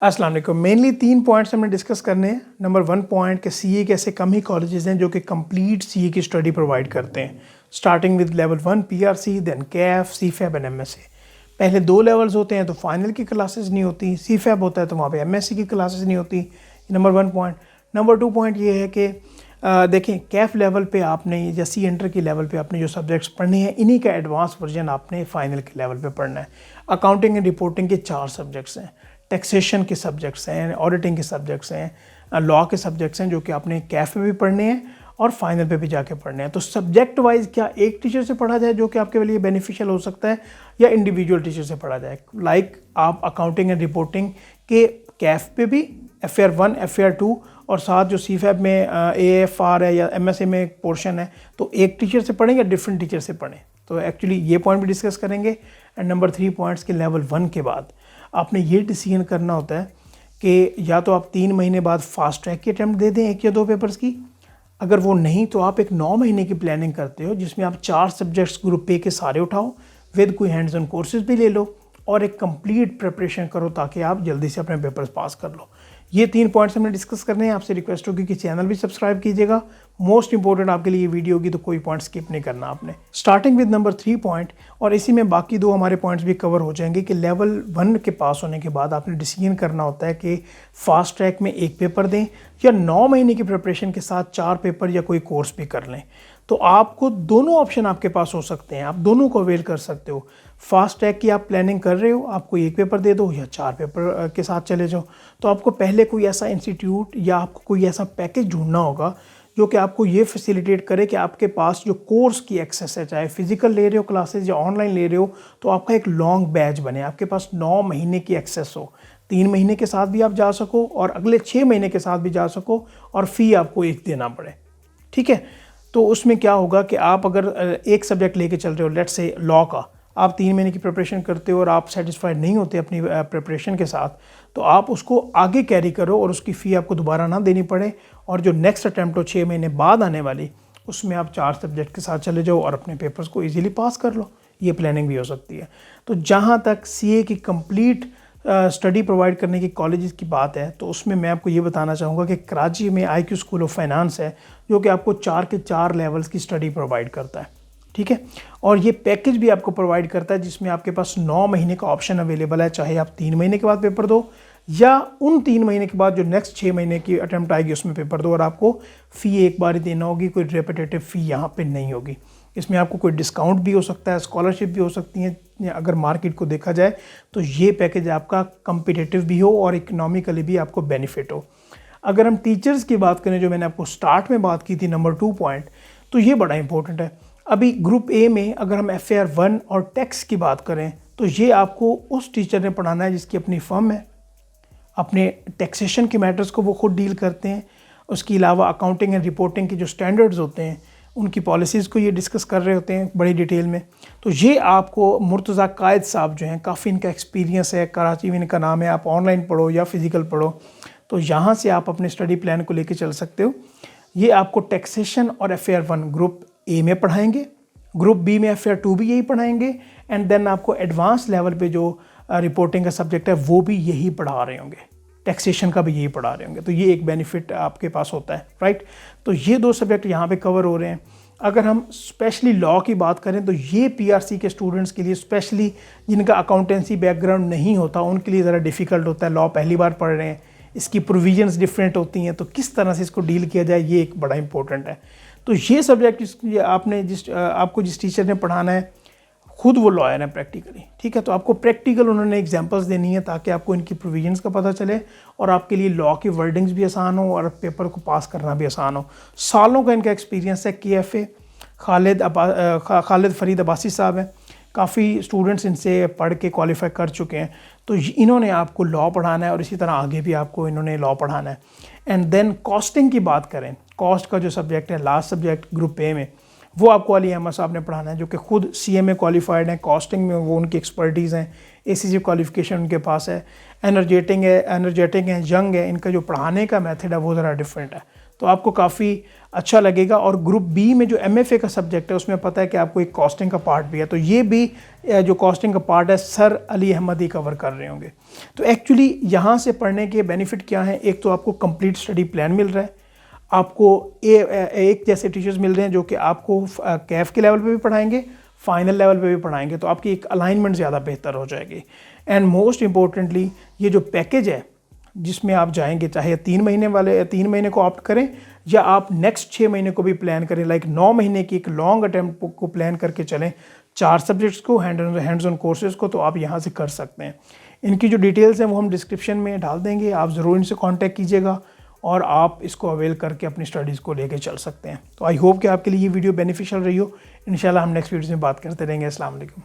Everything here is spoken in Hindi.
अस्सलाम वालेकुम। मेनली 3 पॉइंट्स हमने डिस्कस करने हैं। नंबर 1 पॉइंट कि सीए के ऐसे कम ही कॉलेजेस हैं जो कि कंप्लीट सीए की स्टडी प्रोवाइड करते हैं, starting with level 1 PRC, then CAF, CFAP and MSA. पहले 2 लेवल्स होते हैं तो फाइनल की क्लासेस नहीं होती, सीफैब होता है तो वहाँ पे एमएससी की क्लासेस नहीं होती। Number 1 point. नंबर 2 पॉइंट ये है कि देखें कैफ लेवल पे आपने या सी इंटर की लेवल पे आपने जो सब्जेक्ट्स पढ़ने हैं, इन्हीं का एडवांस वर्जन आपने फाइनल के लेवल पे पढ़ना है। अकाउंटिंग एंड रिपोर्टिंग के 4 सब्जेक्ट्स हैं, टैक्सेशन के सब्जेक्ट्स हैं, ऑडिटिंग के सब्जेक्ट्स हैं, लॉ के सब्जेक्ट्स हैं जो कि आपने कैफ में भी पढ़ने हैं और फाइनल पे भी जाके पढ़ने हैं। तो सब्जेक्ट वाइज क्या एक टीचर से पढ़ा जाए जो कि आपके लिए बेनिफिशियल हो सकता है, या इंडिविजुअल टीचर से पढ़ा जाए। लाइक आप अकाउंटिंग एंड रिपोर्टिंग के कैफ पे भी FAR 1, FAR 2 और साथ जो सीफैब में AFR है या MSA में एक पोर्शन है, तो एक टीचर से पढ़ें या डिफरेंट टीचर से पढ़ें। तो एक्चुअली ये पॉइंट भी डिस्कस करेंगे। एंड नंबर 3 पॉइंट्स के लेवल 1 के बाद आपने ये डिसीजन करना होता है कि या तो आप 3 महीने बाद फास्ट ट्रैक की अटैम्प्ट दे दें 1 या 2 पेपर्स की। अगर वो नहीं तो आप एक 9 महीने की प्लानिंग करते हो जिसमें आप 4 सब्जेक्ट्स ग्रुप ए के सारे उठाओ, विद कोई हैंड्स ऑन कोर्सेज भी ले लो और एक कंप्लीट प्रिपरेशन करो ताकि आप जल्दी से अपने पेपर्स पास कर लो। ये 3 पॉइंट्स हमने डिस्कस करने हैं। आपसे रिक्वेस्ट होगी कि चैनल भी सब्सक्राइब कीजिएगा। मोस्ट इंपॉर्टेंट आपके लिए ये वीडियो होगी तो कोई पॉइंट स्किप नहीं करना आपने। स्टार्टिंग विद नंबर 3 पॉइंट, और इसी में बाकी 2 हमारे पॉइंट्स भी कवर हो जाएंगे कि लेवल 1 के पास होने के बाद आपने डिसीजन करना होता है कि फास्ट ट्रैक में 1 पेपर दें या 9 महीने की प्रिपरेशन के साथ 4 पेपर या कोई कोर्स भी कर लें। तो आपको दोनों ऑप्शन आपके पास हो सकते हैं, आप दोनों को अवेल कर सकते हो। फास्ट ट्रैक की आप प्लानिंग कर रहे हो, आपको 1 पेपर दे दो या 4 पेपर के साथ चले जाओ। तो आपको पहले कोई ऐसा इंस्टीट्यूट या आपको कोई ऐसा पैकेज ढूंढना होगा जो कि आपको ये फैसिलिटेट करे कि आपके पास जो कोर्स की एक्सेस है, चाहे फिजिकल ले रहे हो क्लासेस या ऑनलाइन ले रहे हो, तो आपका एक लॉन्ग बैच बने, आपके पास 9 महीने की एक्सेस हो। 3 महीने के साथ भी आप जा सको और अगले 6 महीने के साथ भी जा सको और फ़ी आपको 1 देना पड़े। ठीक है, तो उसमें क्या होगा कि आप अगर एक सब्जेक्ट लेके चल रहे हो, लेट्स से लॉ का, आप 3 महीने की प्रिपरेशन करते हो और आप सेटिस्फाइड नहीं होते अपनी प्रिपरेशन के साथ, तो आप उसको आगे कैरी करो और उसकी फ़ी आपको दोबारा ना देनी पड़े। और जो नेक्स्ट अटैम्प्ट हो 6 महीने बाद आने वाली, उसमें आप 4 सब्जेक्ट के साथ चले जाओ और अपने पेपर्स को ईजिली पास कर लो। ये प्लानिंग भी हो सकती है। तो जहाँ तक CA की कंप्लीट स्टडी प्रोवाइड करने की कॉलेजेस की बात है, तो उसमें मैं आपको ये बताना चाहूँगा कि कराची में IQ स्कूल ऑफ फाइनेंस है जो कि आपको 4 के 4 लेवल्स की स्टडी प्रोवाइड करता है। ठीक है, और ये पैकेज भी आपको प्रोवाइड करता है जिसमें आपके पास 9 महीने का ऑप्शन अवेलेबल है, चाहे आप 3 महीने के बाद पेपर दो या उन 3 महीने के बाद जो नेक्स्ट 6 महीने की अटैम्प्ट आएगी उसमें पेपर दो, और आपको फ़ी एक बार ही देना होगी, कोई रेपिटेटिव फ़ी यहाँ पे नहीं होगी। इसमें आपको कोई डिस्काउंट भी हो सकता है, स्कॉलरशिप भी हो सकती है। अगर मार्केट को देखा जाए तो ये पैकेज आपका कम्पिटिटिव भी हो और इकोनॉमिकली भी आपको बेनिफिट हो। अगर हम टीचर्स की बात करें, जो मैंने आपको स्टार्ट में बात की थी, नंबर 2 पॉइंट, तो ये बड़ा इंपॉर्टेंट है। अभी ग्रुप ए में अगर हम FAR 1 और टैक्स की बात करें तो ये आपको उस टीचर ने पढ़ाना है जिसकी अपनी फर्म है, अपने टैक्सेशन के मैटर्स को वो खुद डील करते हैं। उसके अलावा अकाउंटिंग एंड रिपोर्टिंग के जो स्टैंडर्ड्स होते हैं उनकी पॉलिसीज़ को ये डिस्कस कर रहे होते हैं बड़ी डिटेल में। तो ये आपको मुर्तज़ा कायद साहब जो हैं, काफ़ी इनका एक्सपीरियंस है, कराची में इनका नाम है। आप ऑनलाइन पढ़ो या फिज़िकल पढ़ो, तो यहाँ से आप अपने स्टडी प्लान को लेके चल सकते हो। ये आपको टैक्सेशन और FAR 1 ग्रुप ए में पढ़ाएंगे, ग्रुप बी में FAR 2 भी यही पढ़ाएंगे, एंड देन आपको एडवांस लेवल पे जो रिपोर्टिंग का सब्जेक्ट है वो भी यही पढ़ा रहे होंगे, टैक्सेशन का भी यही पढ़ा रहे होंगे। तो ये एक बेनिफिट आपके पास होता है, राइट। तो ये 2 सब्जेक्ट यहाँ पे कवर हो रहे हैं। अगर हम स्पेशली लॉ की बात करें तो ये PRC के स्टूडेंट्स के लिए, स्पेशली जिनका अकाउंटेंसी बैकग्राउंड नहीं होता, उनके लिए ज़रा डिफ़िकल्ट होता है। लॉ पहली बार पढ़ रहे हैं, इसकी प्रोविजंस डिफरेंट होती हैं, तो किस तरह से इसको डील किया जाए, ये एक बड़ा इंपॉर्टेंट है। तो ये सब्जेक्ट आपने आपको जिस टीचर ने पढ़ाना है, खुद वो लॉयर है प्रैक्टिकली। ठीक है, तो आपको प्रैक्टिकल उन्होंने एग्जांपल्स देनी है ताकि आपको इनकी प्रोविजंस का पता चले और आपके लिए लॉ की वर्डिंग्स भी आसान हो और पेपर को पास करना भी आसान हो। सालों का इनका एक्सपीरियंस है। KFA खालिद फरीद अब्बासी साहब हैं, काफ़ी स्टूडेंट्स इनसे पढ़ के क्वालिफाई कर चुके हैं। तो इन्होंने आपको लॉ पढ़ाना है और इसी तरह आगे भी आपको इन्होंने लॉ पढ़ाना है। एंड देन कॉस्टिंग की बात करें, कॉस्ट का जो सब्जेक्ट है, लास्ट सब्जेक्ट ग्रुप ए में, वो आपको अली अहमद साहब ने पढ़ाना है जो कि खुद CMA क्वालिफाइड हैं। कॉस्टिंग में वो उनकी एक्सपर्टीज़ हैं, ACC क्वालिफिकेशन उनके पास है। एनर्जेटिक है, यंग है, इनका जो पढ़ाने का मेथड है वो ज़रा डिफरेंट है। तो आपको काफ़ी अच्छा लगेगा। और ग्रुप बी में जो MFA का सब्जेक्ट है उसमें पता है कि आपको एक कॉस्टिंग का पार्ट भी है, तो ये भी जो कॉस्टिंग का पार्ट है सर अली अहमद ही कवर कर रहे होंगे। तो एक्चुअली यहाँ से पढ़ने के बेनिफिट क्या हैं, एक तो आपको कंप्लीट स्टडी प्लान मिल रहा है, आपको एक जैसे टीचर्स मिल रहे हैं जो कि आपको कैफ के लेवल पे भी पढ़ाएंगे, फाइनल लेवल पे भी पढ़ाएंगे, तो आपकी एक अलाइनमेंट ज़्यादा बेहतर हो जाएगी। एंड मोस्ट इम्पोर्टेंटली ये जो पैकेज है जिसमें आप जाएंगे, चाहे 3 महीने को ऑप्ट करें या आप नेक्स्ट 6 महीने को भी प्लान करें, लाइक 9 महीने की एक लॉन्ग अटेम्प्ट को प्लान करके चलें, 4 सब्जेक्ट्स को हैंड्स ऑन कोर्सेज़ को, तो आप यहाँ से कर सकते हैं। इनकी जो डिटेल्स हैं वो हम डिस्क्रिप्शन में डाल देंगे, आप ज़रूर इनसे कॉन्टैक्ट कीजिएगा और आप इसको अवेल करके अपनी स्टडीज़ को लेके चल सकते हैं। तो आई होप कि आपके लिए ये वीडियो बेनिफिशियल रही हो। इंशाल्लाह हम नेक्स्ट वीडियो में बात करते रहेंगे। अस्सलाम वालेकुम।